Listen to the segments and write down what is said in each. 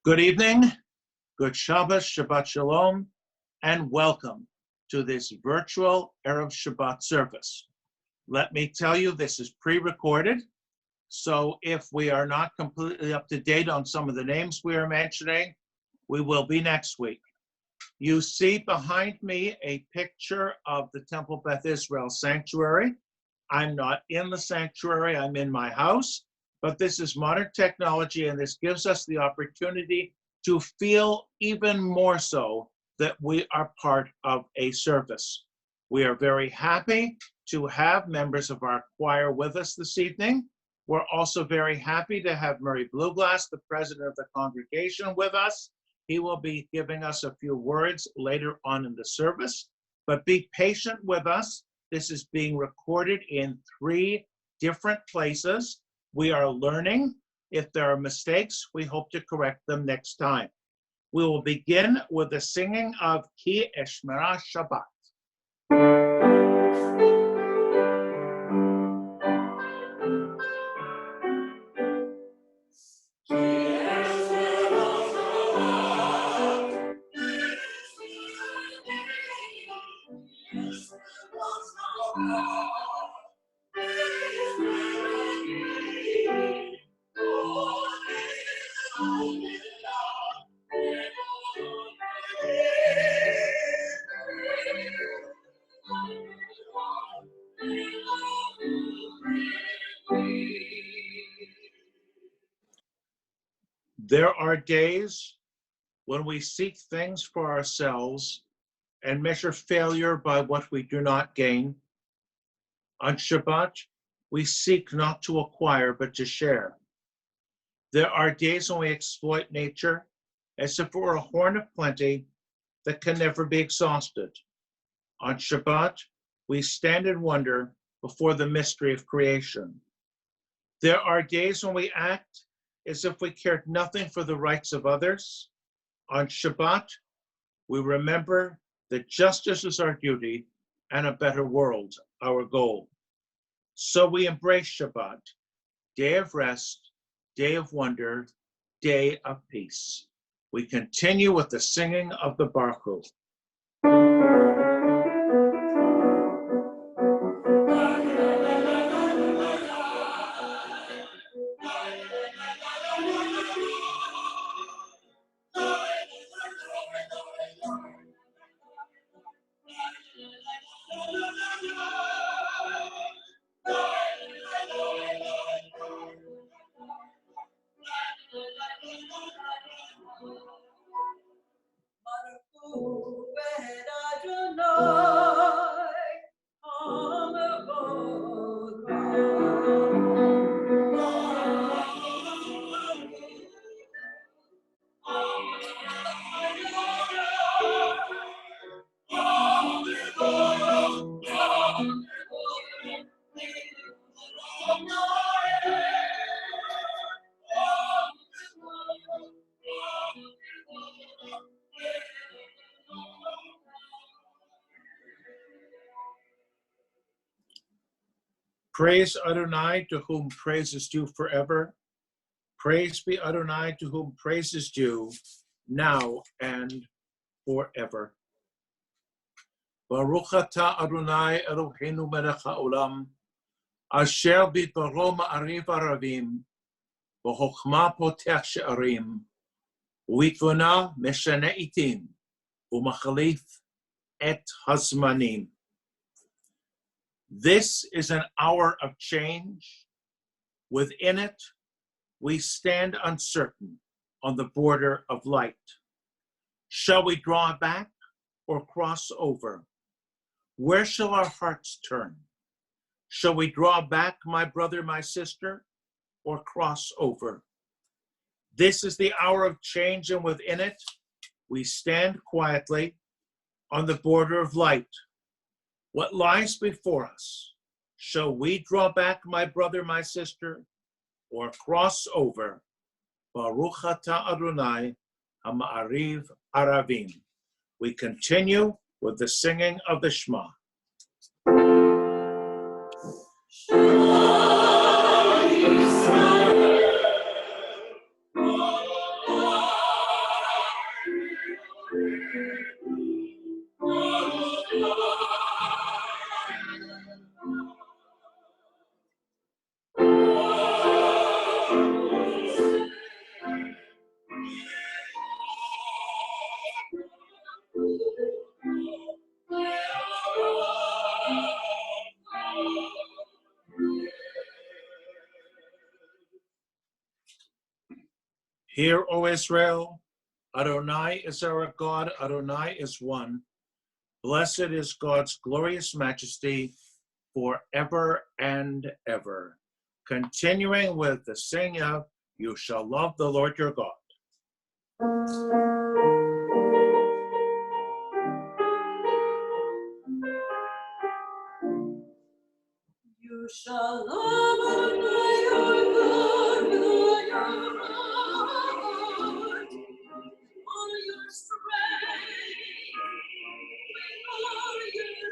Good evening, good Shabbos, Shabbat Shalom, and welcome to this virtual Erev Shabbat service. Let me tell you, this is pre-recorded, so if we are not completely up to date on some of the names we are mentioning, we will be next week. You see behind me a picture of the Temple Beth Israel Sanctuary. I'm not in the sanctuary, I'm in my house. But this is modern technology, and this gives us the opportunity to feel even more so that we are part of a service. We are very happy to have members of our choir with us this evening. We're also very happy to have Murray Blueglass, the president of the congregation, with us. He will be giving us a few words later on in the service, but be patient with us. This is being recorded in 3 different places. We are learning. If there are mistakes, we hope to correct them next time. We will begin with the singing of Ki Eshmera Shabbat. There are days when we seek things for ourselves and measure failure by what we do not gain. On Shabbat, we seek not to acquire, but to share. There are days when we exploit nature as if it were a horn of plenty that can never be exhausted. On Shabbat, we stand in wonder before the mystery of creation. There are days when we act as if we cared nothing for the rights of others. On Shabbat, we remember that justice is our duty and a better world our goal. So we embrace Shabbat, day of rest, day of wonder, day of peace. We continue with the singing of the Baruch Hu. Praise Adonai, to whom praise is due forever. Praise be Adonai, to whom praise is due, now and forever. Baruch atah Adonai Eloheinu melech haolam, asher bidbaro ma'ariv aravim, v'chokhmah potech she'arim, u'bitbuna meshane itim, u'machalif et hazmanim. This is an hour of change. Within it, we stand uncertain on the border of light. Shall we draw back or cross over? Where shall our hearts turn? Shall we draw back, my brother, my sister, or cross over? This is the hour of change, and within it, we stand quietly on the border of light. What lies before us? Shall we draw back, my brother, my sister, or cross over? Baruch atah Adonai ha'ma'ariv aravim. We continue with the singing of the Shema. Shema Yisrael, Hear, O Israel, Adonai is our God, Adonai is one. Blessed is God's glorious majesty forever and ever. Continuing with the singing of You Shall Love the Lord Your God. You shall love Adonai your God with all your heart, all your strength, with all your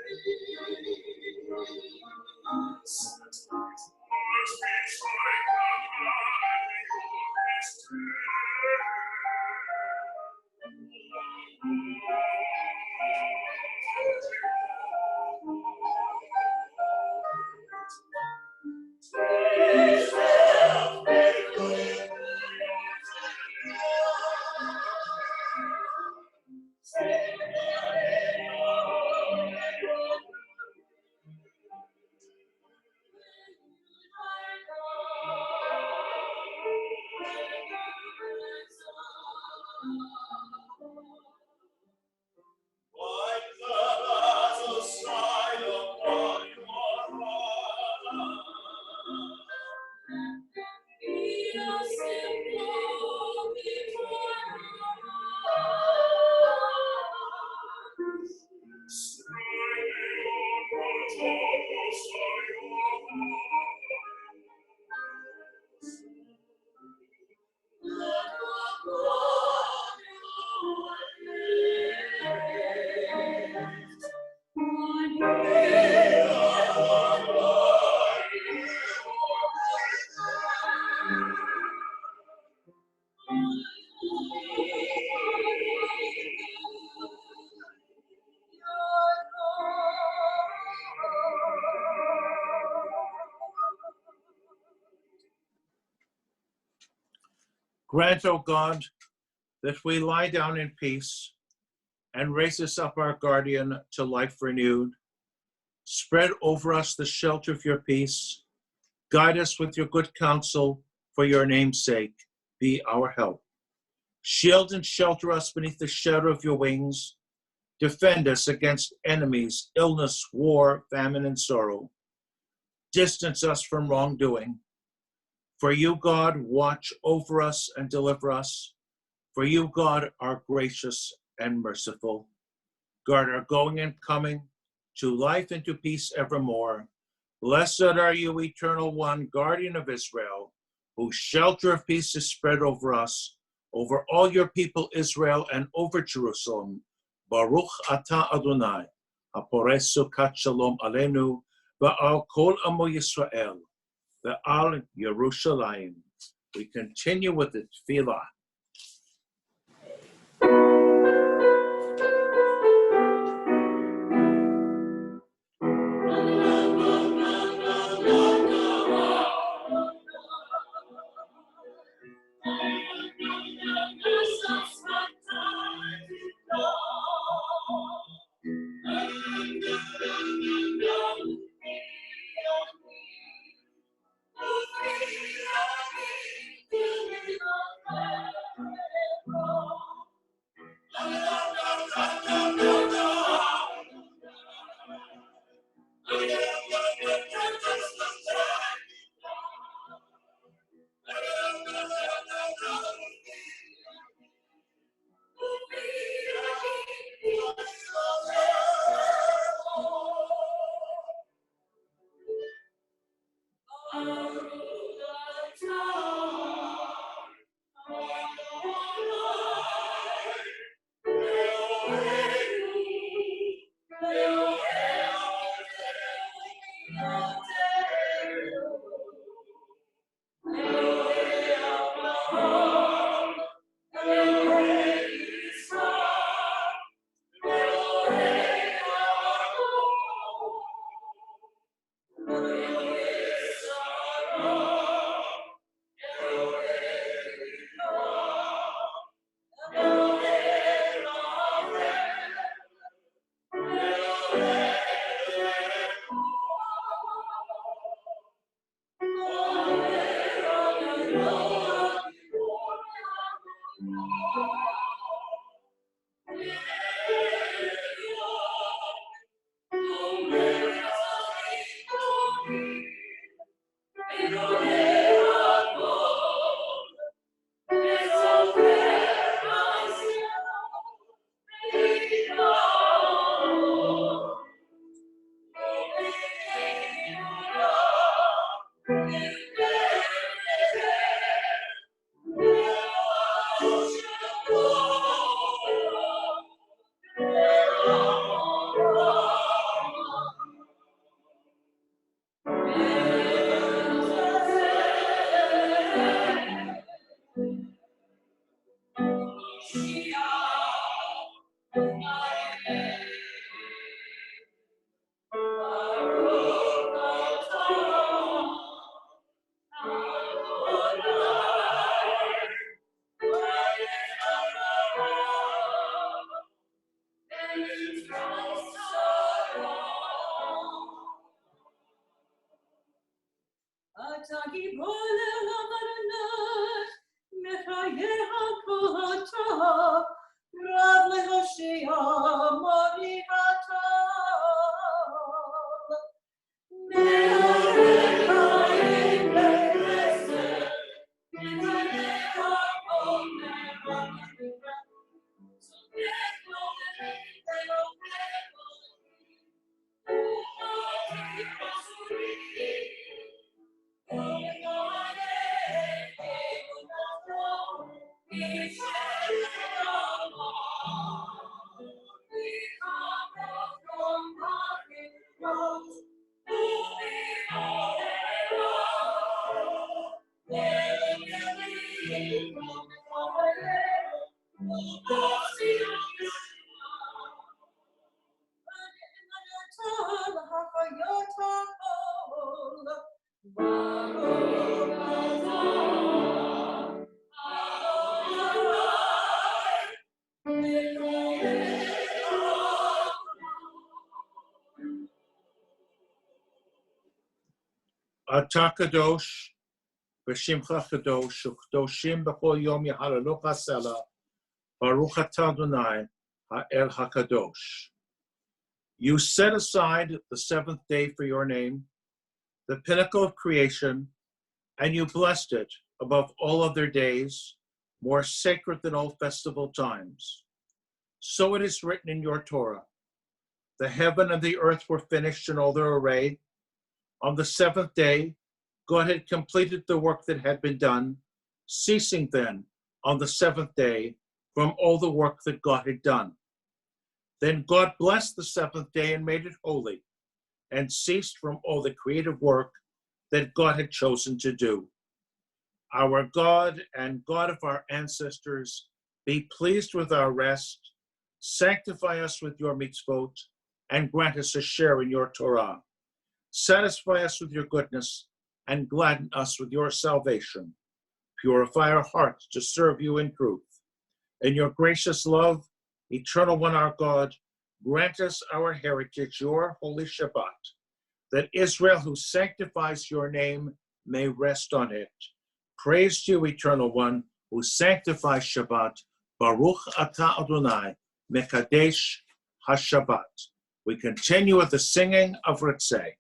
Grant, O God, that we lie down in peace and raise us up our guardian to life renewed. Spread over us the shelter of your peace. Guide us with your good counsel for your name's sake. Be our help. Shield and shelter us beneath the shadow of your wings. Defend us against enemies, illness, war, famine, and sorrow. Distance us from wrongdoing. For you, God, watch over us and deliver us. For you, God, are gracious and merciful. Guard our going and coming to life and to peace evermore. Blessed are you, eternal one, guardian of Israel, whose shelter of peace is spread over us, over all your people Israel, and over Jerusalem. Baruch atah Adonai, haporeh sukat shalom aleinu, va'al kol amo Yisrael, va'al Yerushalayim. We continue with the tefillah. אתה קדוש, ושמך קדוש, וקדושים בכל יום יהללוך סלע, ברוך אתה אדוני, האל הקדוש. You set aside the seventh day for your name, the pinnacle of creation, and you blessed it above all other days, more sacred than all festival times. So it is written in your Torah, the heaven and the earth were finished in all their array. On the seventh day, God had completed the work that had been done, ceasing then on the seventh day from all the work that God had done. Then God blessed the seventh day and made it holy, and ceased from all the creative work that God had chosen to do. Our God and God of our ancestors, be pleased with our rest, sanctify us with your mitzvot, and grant us a share in your Torah. Satisfy us with your goodness, and gladden us with your salvation. Purify our hearts to serve you in truth. In your gracious love, eternal one our God, grant us our heritage, your holy Shabbat, that Israel who sanctifies your name may rest on it. Praise to you, eternal one, who sanctifies Shabbat. Baruch atah Adonai, mekadesh ha-Shabbat. We continue with the singing of Ritzeh.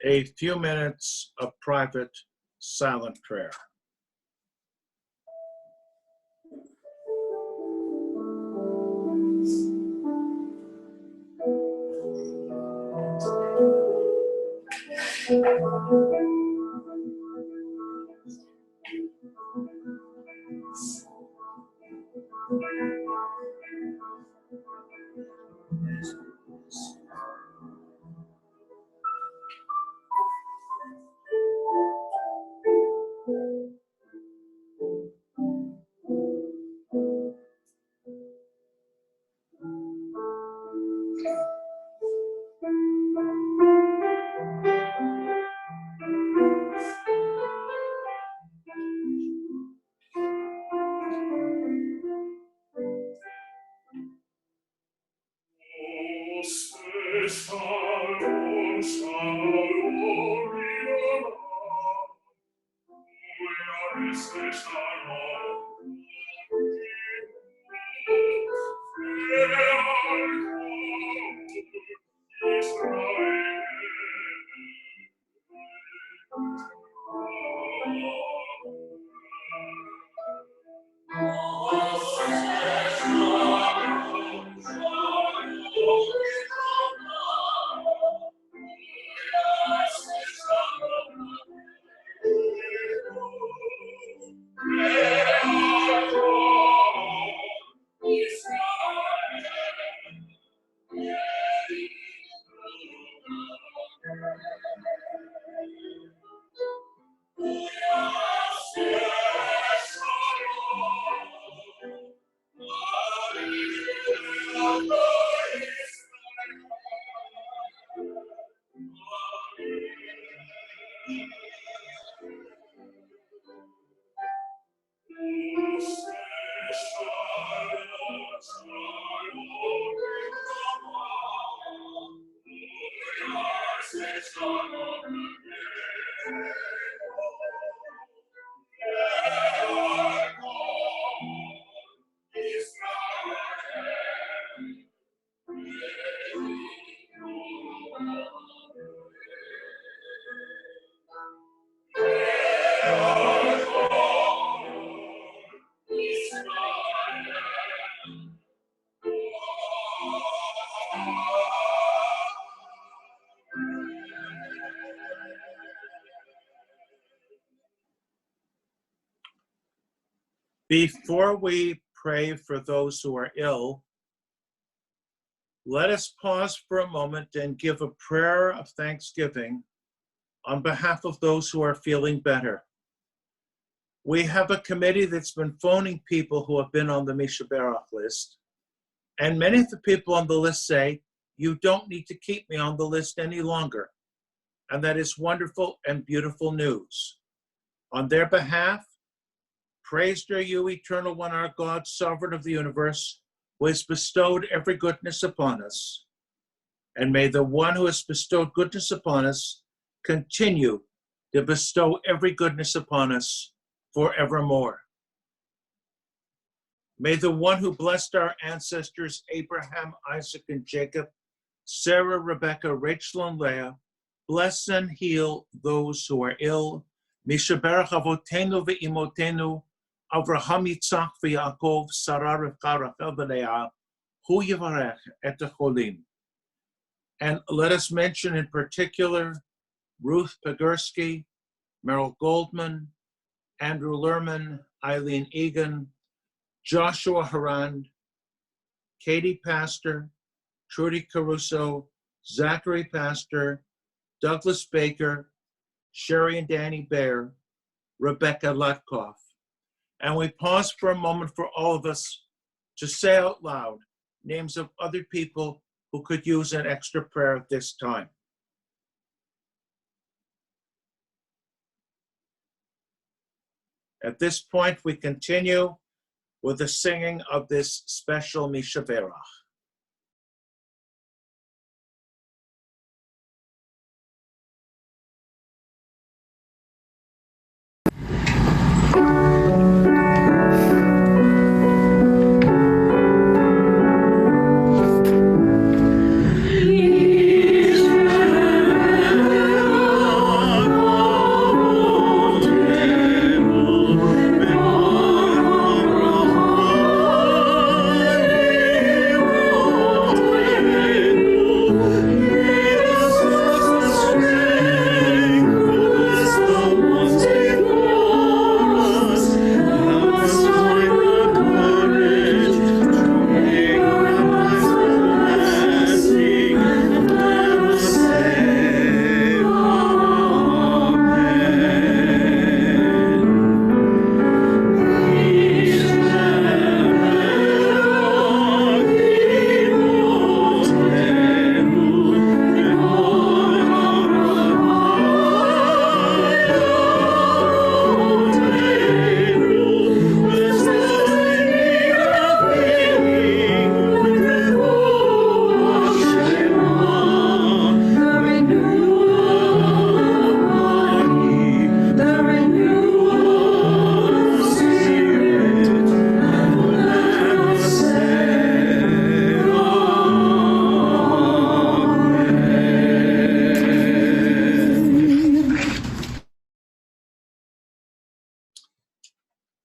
a few minutes of private silent prayer. Before we pray for those who are ill, let us pause for a moment and give a prayer of thanksgiving on behalf of those who are feeling better. We have a committee that's been phoning people who have been on the Mishaberach list, and many of the people on the list say, you don't need to keep me on the list any longer. And that is wonderful and beautiful news. On their behalf, praised are you, Eternal One, our God, Sovereign of the universe, who has bestowed every goodness upon us. And may the one who has bestowed goodness upon us continue to bestow every goodness upon us forevermore. May the one who blessed our ancestors, Abraham, Isaac, and Jacob, Sarah, Rebecca, Rachel, and Leah, bless and heal those who are ill. Mishaberach avotenu ve'imotenu, Avraham, Yitzchak, ve'Yaakov, Sarah, Rivka, Rachel, ve'Leah, hu yivarech et hacholim. And let us mention in particular Ruth Pegursky, Merrill Goldman, Andrew Lerman, Eileen Egan, Joshua Harand, Katie Pastor, Trudy Caruso, Zachary Pastor, Douglas Baker, Sherry and Danny Baer, Rebecca Lutkoff. And we pause for a moment for all of us to say out loud names of other people who could use an extra prayer at this time. At this point, we continue with the singing of this special Mishaberach.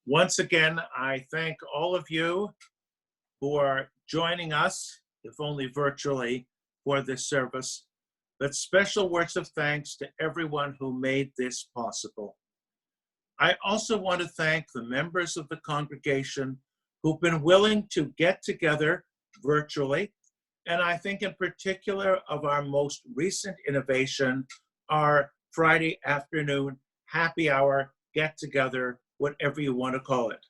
Once again, I thank all of you who are joining us, if only virtually, for this service. But special words of thanks to everyone who made this possible. I also want to thank the members of the congregation who've been willing to get together virtually. And I think in particular of our most recent innovation, our Friday afternoon happy hour get together, whatever you want to call it.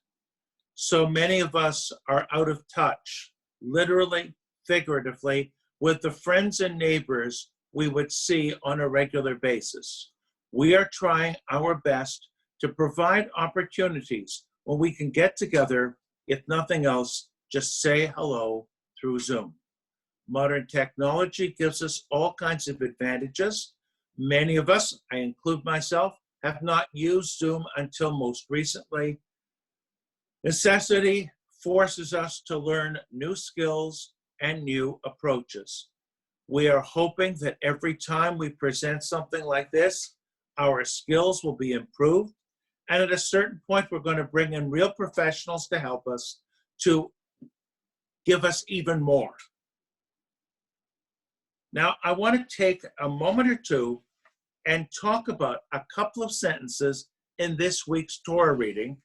So many of us are out of touch, literally, figuratively, with the friends and neighbors we would see on a regular basis. We are trying our best to provide opportunities where we can get together, if nothing else, just say hello through Zoom. Modern technology gives us all kinds of advantages. Many of us, I include myself, have not used Zoom until most recently. Necessity forces us to learn new skills and new approaches. We are hoping that every time we present something like this, our skills will be improved. And at a certain point, we're going to bring in real professionals to help us, to give us even more. Now, I want to take a moment or two and talk about a couple of sentences in this week's Torah reading.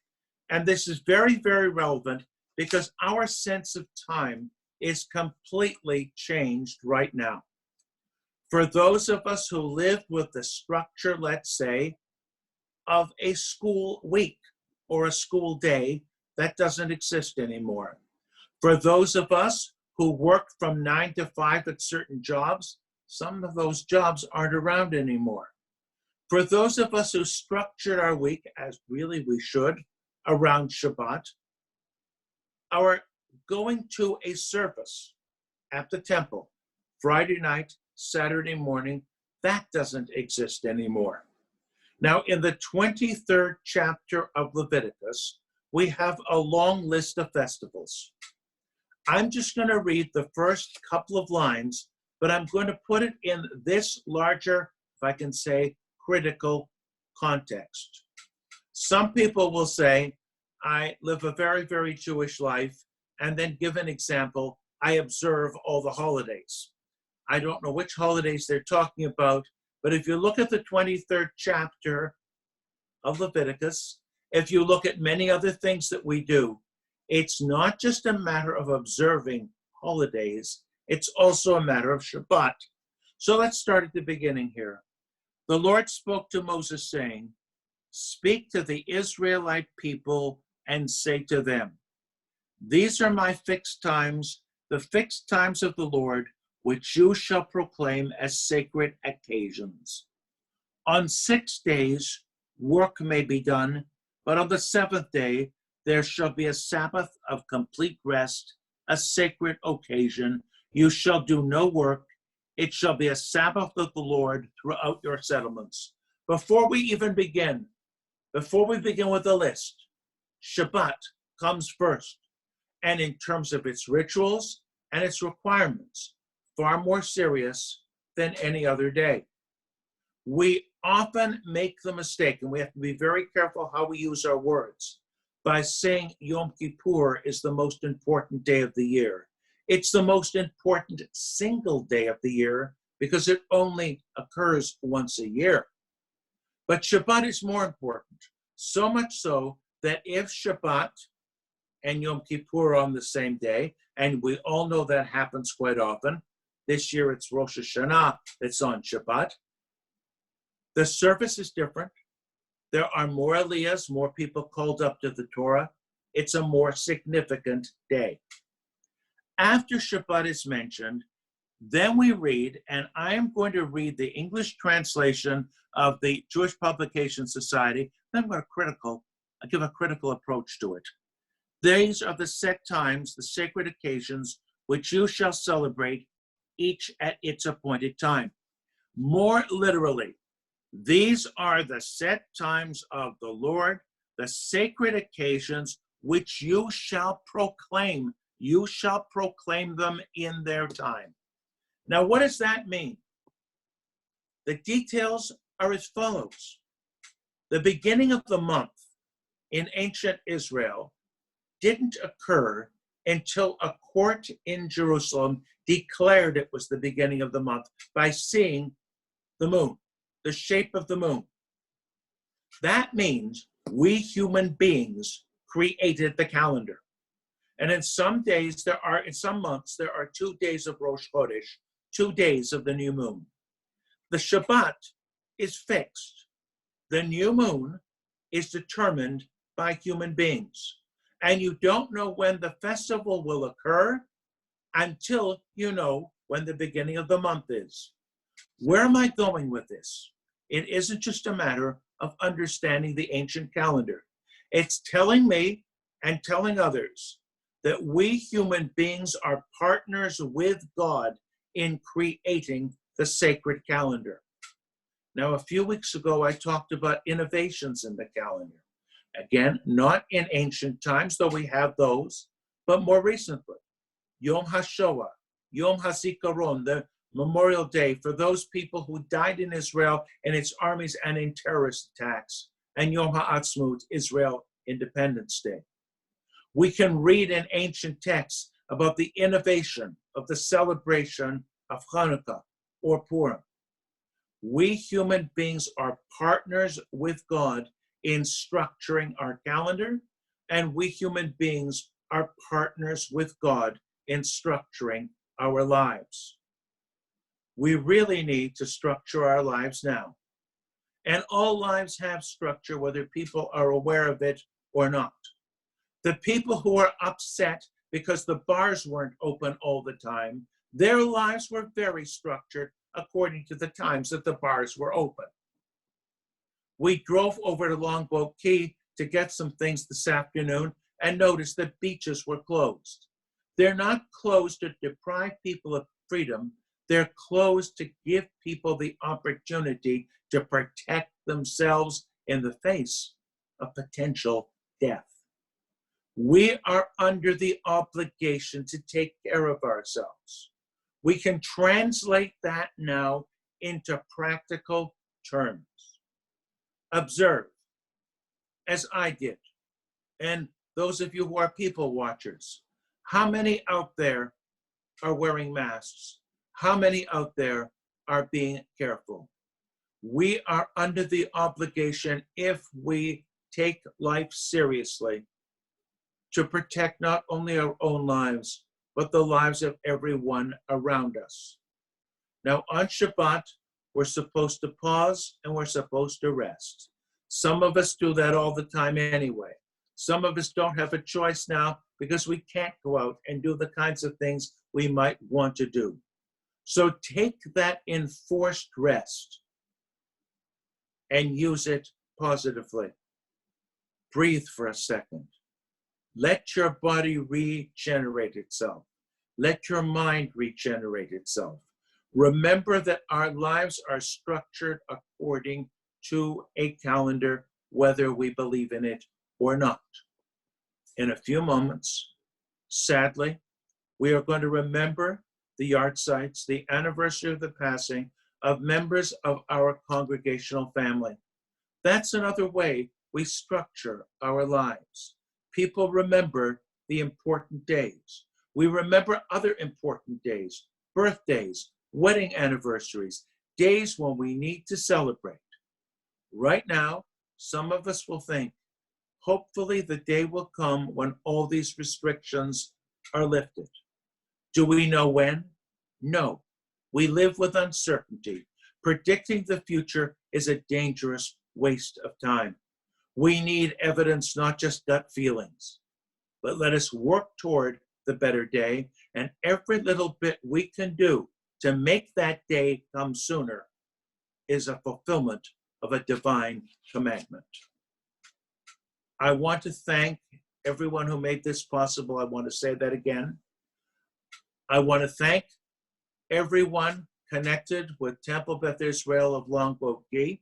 And this is very, very relevant because our sense of time is completely changed right now. For those of us who live with the structure, let's say, of a school week or a school day, that doesn't exist anymore. For those of us who work from 9 to 5 at certain jobs, some of those jobs aren't around anymore. For those of us who structured our week, as really we should, around Shabbat, our going to a service at the temple, Friday night, Saturday morning, that doesn't exist anymore. Now, in the 23rd chapter of Leviticus, we have a long list of festivals. I'm just going to read the first couple of lines, but I'm going to put it in this larger, if I can say, critical context. Some people will say, I live a very, very Jewish life, and then give an example, I observe all the holidays. I don't know which holidays they're talking about, but if you look at the 23rd chapter of Leviticus, if you look at many other things that we do, it's not just a matter of observing holidays, it's also a matter of Shabbat. So let's start at the beginning here. The Lord spoke to Moses saying, speak to the Israelite people and say to them, these are my fixed times, the fixed times of the Lord, which you shall proclaim as sacred occasions. On 6 days, work may be done, but on the 7th day, there shall be a Sabbath of complete rest, a sacred occasion. You shall do no work. It shall be a Sabbath of the Lord throughout your settlements. Before we begin with the list, Shabbat comes first. And in terms of its rituals and its requirements, far more serious than any other day. We often make the mistake, and we have to be very careful how we use our words, by saying Yom Kippur is the most important day of the year. It's the most important single day of the year because it only occurs once a year. But Shabbat is more important, so much so that if Shabbat and Yom Kippur on the same day, and we all know that happens quite often. This year it's Rosh Hashanah that's on Shabbat. The service is different. There are more aliyahs, more people called up to the Torah. It's a more significant day. After Shabbat is mentioned, then we read, and I am going to read the English translation of the Jewish Publication Society. Then I'm going to give a critical approach to it. These are the set times, the sacred occasions, which you shall celebrate, each at its appointed time. More literally, these are the set times of the Lord, the sacred occasions, which you shall proclaim. You shall proclaim them in their time. Now, what does that mean? The details are as follows. The beginning of the month in ancient Israel didn't occur until a court in Jerusalem declared it was the beginning of the month by seeing the moon, the shape of the moon. That means we human beings created the calendar. And in some months, there are 2 days of Rosh Chodesh, 2 days of the new moon. The Shabbat is fixed. The new moon is determined by human beings. And you don't know when the festival will occur until you know when the beginning of the month is. Where am I going with this? It isn't just a matter of understanding the ancient calendar. It's telling me and telling others that we human beings are partners with God in creating the sacred calendar. Now, a few weeks ago, I talked about innovations in the calendar. Again, not in ancient times, though we have those, but more recently. Yom HaShoah, Yom HaZikaron, the Memorial Day for those people who died in Israel and its armies and in terrorist attacks, and Yom HaAtzmaut, Israel Independence Day. We can read in ancient texts about the innovation of the celebration of Hanukkah or Purim. We human beings are partners with God in structuring our calendar, and we human beings are partners with God in structuring our lives. We really need to structure our lives now. And all lives have structure, whether people are aware of it or not. The people who are upset because the bars weren't open all the time, their lives were very structured according to the times that the bars were open. We drove over to Longboat Key to get some things this afternoon and noticed that beaches were closed. They're not closed to deprive people of freedom. They're closed to give people the opportunity to protect themselves in the face of potential death. We are under the obligation to take care of ourselves. We can translate that now into practical terms. Observe, as I did, and those of you who are people watchers, how many out there are wearing masks? How many out there are being careful? We are under the obligation, if we take life seriously, to protect not only our own lives, but the lives of everyone around us. Now, on Shabbat, we're supposed to pause and we're supposed to rest. Some of us do that all the time anyway. Some of us don't have a choice now because we can't go out and do the kinds of things we might want to do. So take that enforced rest and use it positively. Breathe for a second. Let your body regenerate itself. Let your mind regenerate itself. Remember that our lives are structured according to a calendar, whether we believe in it or not. In a few moments, sadly, we are going to remember the yahrzeits, the anniversary of the passing of members of our congregational family. That's another way we structure our lives. People remember the important days. We remember other important days, birthdays, wedding anniversaries, days when we need to celebrate. Right now, some of us will think, hopefully the day will come when all these restrictions are lifted. Do we know when? No. We live with uncertainty. Predicting the future is a dangerous waste of time. We need evidence, not just gut feelings. But let us work toward the better day, and every little bit we can do to make that day come sooner is a fulfillment of a divine commandment. I want to thank everyone who made this possible. I want to say that again. I want to thank everyone connected with Temple Beth Israel of Longboat Key.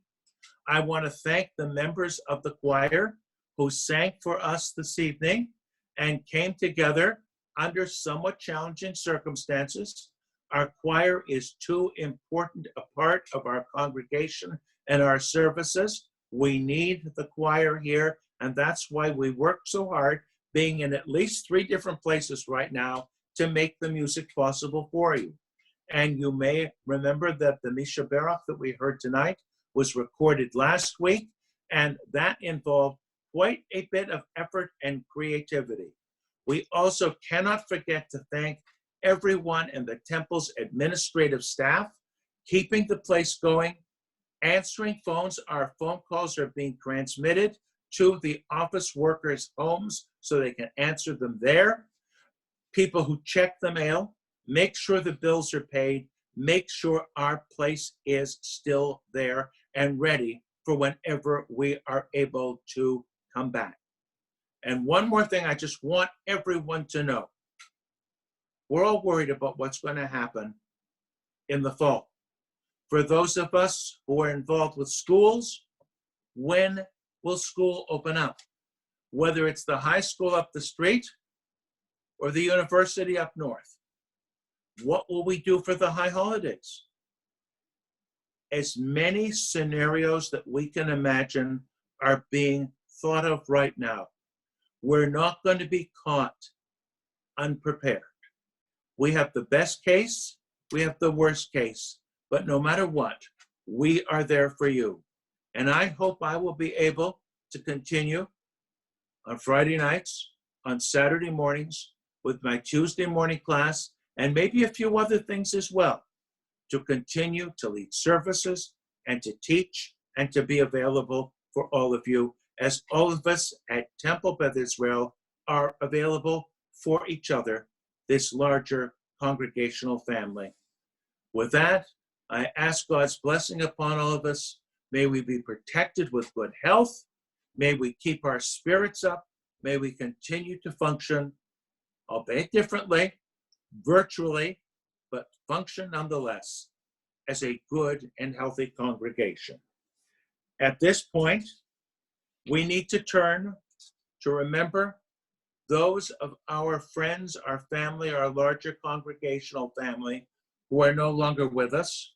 I want to thank the members of the choir who sang for us this evening and came together under somewhat challenging circumstances. Our choir is too important a part of our congregation and our services. We need the choir here And that's why we work so hard, being in at least 3 different places right now to make the music possible for you. And you may remember that the Misha Berach that we heard tonight was recorded last week, and that involved quite a bit of effort and creativity. We also cannot forget to thank everyone in the temple's administrative staff, keeping the place going, answering phones. Our phone calls are being transmitted to the office workers' homes so they can answer them there. People who check the mail, make sure the bills are paid, make sure our place is still there and ready for whenever we are able to come back. And one more thing I just want everyone to know. We're all worried about what's going to happen in the fall. For those of us who are involved with schools, when will school open up? Whether it's the high school up the street or the university up north. What will we do for the high holidays? As many scenarios that we can imagine are being thought of right now. We're not going to be caught unprepared. We have the best case, we have the worst case, but no matter what, we are there for you. And I hope I will be able to continue on Friday nights, on Saturday mornings, with my Tuesday morning class, and maybe a few other things as well, to continue to lead services and to teach and to be available for all of you, as all of us at Temple Beth Israel are available for each other, this larger congregational family. With that, I ask God's blessing upon all of us. May we be protected with good health. May we keep our spirits up. May we continue to function, albeit differently, virtually, but function nonetheless as a good and healthy congregation. At this point, we need to turn to remember those of our friends, our family, our larger congregational family who are no longer with us.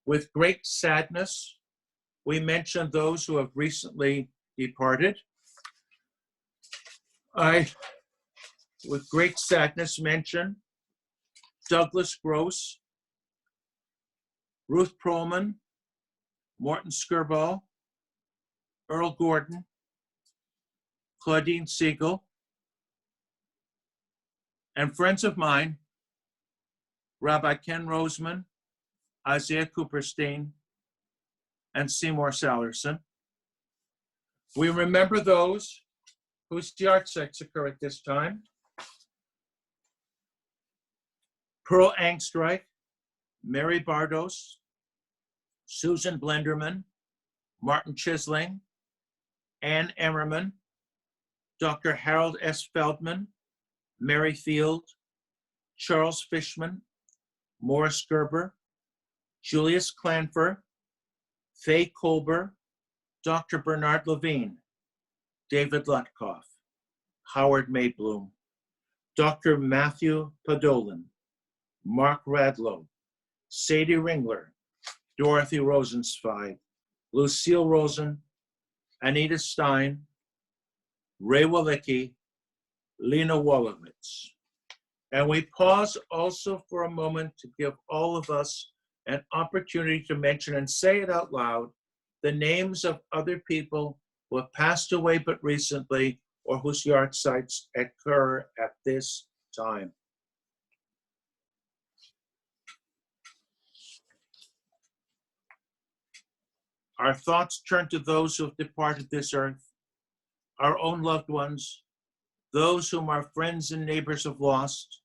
With great sadness, we mention those who have recently departed. I, with great sadness, mention Douglas Gross, Ruth Perlman, Morton Skirball, Earl Gordon, Claudine Siegel, and friends of mine, Rabbi Ken Roseman, Isaiah Cooperstein, and Seymour Sallerson. We remember those whose yahrzeits occur at this time. Pearl Angstreich, Mary Bardos, Susan Blenderman, Martin Chisling, Ann Emmerman, Dr. Harold S. Feldman, Mary Field, Charles Fishman, Morris Gerber, Julius Clanfer, Faye Colber, Dr. Bernard Levine, David Lutkoff, Howard Maybloom, Dr. Matthew Podolin, Mark Radlow, Sadie Ringler, Dorothy Rosenzweig, Lucille Rosen, Anita Stein, Ray Walicki, Lena Wolowitz. And we pause also for a moment to give all of us an opportunity to mention and say it out loud, the names of other people who have passed away but recently or whose yahrzeits occur at this time. Our thoughts turn to those who have departed this earth, our own loved ones, those whom our friends and neighbors have lost,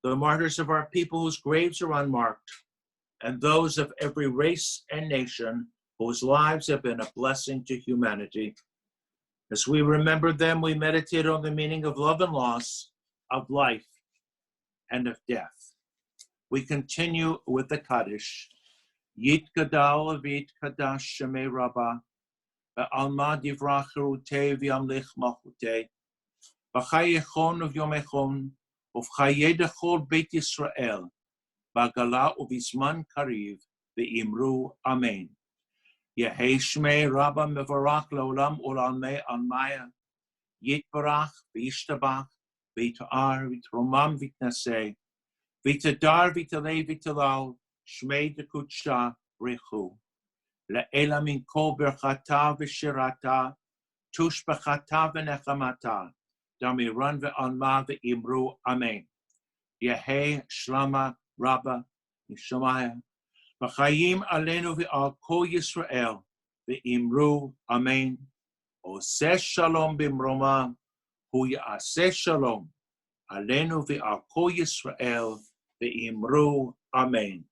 the martyrs of our people whose graves are unmarked, and those of every race and nation whose lives have been a blessing to humanity. As we remember them, we meditate on the meaning of love and loss, of life and of death. We continue with the Kaddish. Yit Gadal Vit Kadash Shemei Rabbah, Alma Divrach Cherutei V'Yamlich Malchutei, B'chai Echon V'Yom Echon, Uv'chayei Dechol Beit Yisrael, B'Gala U'Vizman Kariv V'Imru Amen. Yehi Shmei Rabba Mevarach Leolam Ulamei Almaya. Yitbarach Vishtabach Vitar Vitromam Vitnase. Vitadar Vitale Vitalal Shmei Dekutsha Richu. Le'ela min kol berchata v'shirata tushbachata v'nechamata damiran ve'alma ve'imru amen. Yehi shlama rabba yishamaya v'chayim alenu ve'al kol Yisrael ve'imru amen. Oseh shalom b'mroma hu ya'aseh shalom alenu ve'al kol Yisrael ve'imru amen.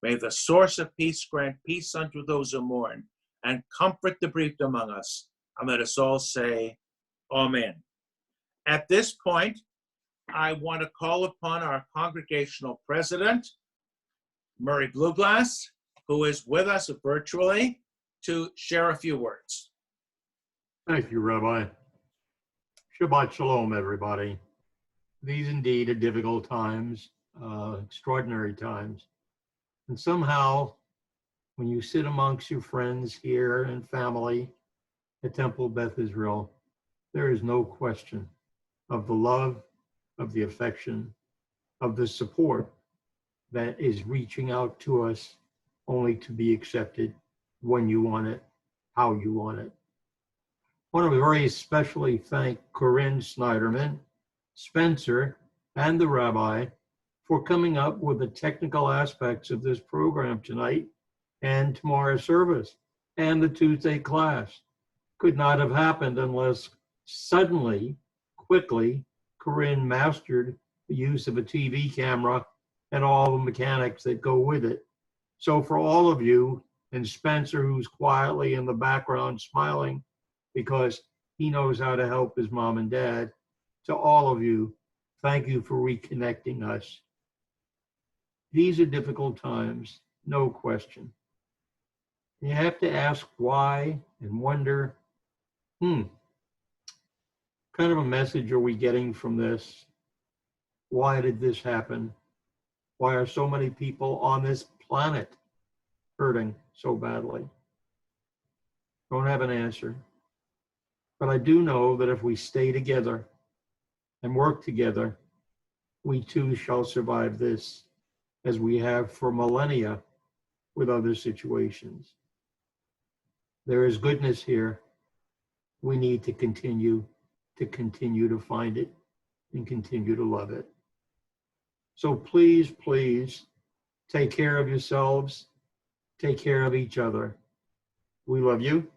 May the source of peace grant peace unto those who mourn and comfort the bereaved among us. And let us all say, Amen. At this point, I want to call upon our congregational president, Murray Blueglass, who is with us virtually, to share a few words. Thank you, Rabbi. Shabbat Shalom, everybody. These indeed are difficult times, extraordinary times. And somehow, when you sit amongst your friends here and family at Temple Beth Israel, there is no question of the love, of the affection, of the support that is reaching out to us only to be accepted when you want it, how you want it. I want to very especially thank Corinne Sniderman, Spencer, and the rabbi for coming up with the technical aspects of this program tonight and tomorrow's service and the Tuesday class. Could not have happened unless suddenly, quickly, Corinne mastered the use of a TV camera and all the mechanics that go with it. So for all of you, and Spencer, who's quietly in the background smiling because he knows how to help his mom and dad, to all of you, thank you for reconnecting us. These are difficult times, no question. You have to ask why and wonder, kind of a message are we getting from this? Why did this happen? Why are so many people on this planet hurting so badly? Don't have an answer. But I do know that if we stay together and work together, we too shall survive this, as we have for millennia with other situations. There is goodness here. We need to continue to find it and continue to love it. So please, please take care of yourselves. Take care of each other. We love you.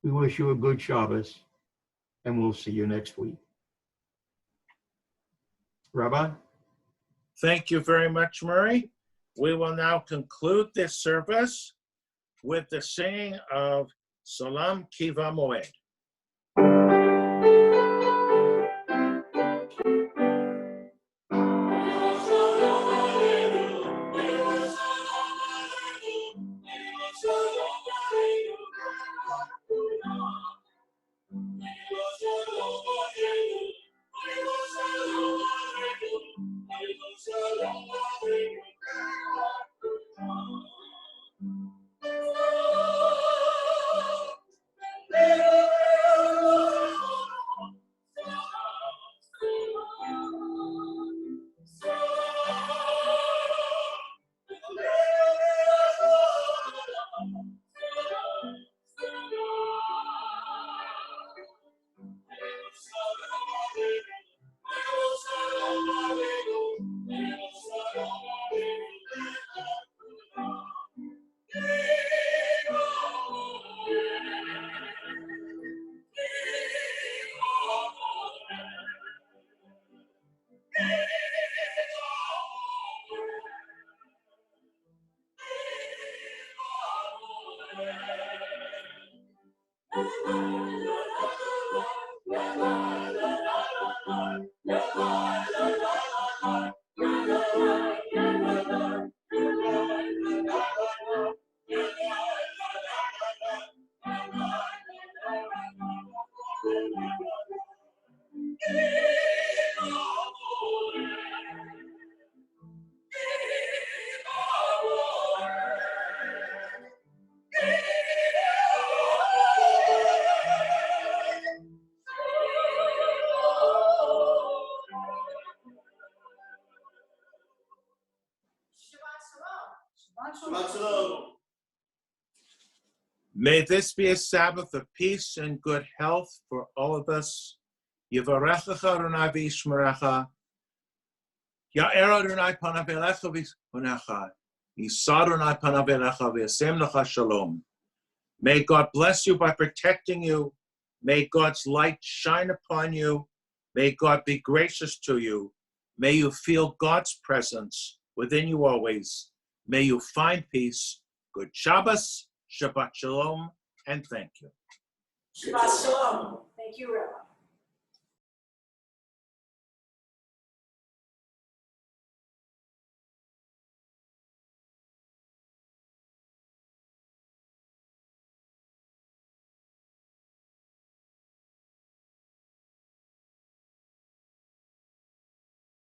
We wish you a good Shabbos, and we'll see you next week. Rabbi? Thank you very much, Murray. We will now conclude this service with the singing of Salam Kiva Moed. Little Shabbat Shalom. May this be a Sabbath of peace and good health for all of us. Yivarechecha Adonai v'yishmerecha. Ya'er Adonai panav elecha v'yichunecha. Yisad Adonai panav elecha v'yasem lecha shalom. May God bless you by protecting you. May God's light shine upon you. May God be gracious to you. May you feel God's presence within you always. May you find peace. Good Shabbos, Shabbat Shalom, and thank you. Shabbat Shalom. Thank you, Rabbi.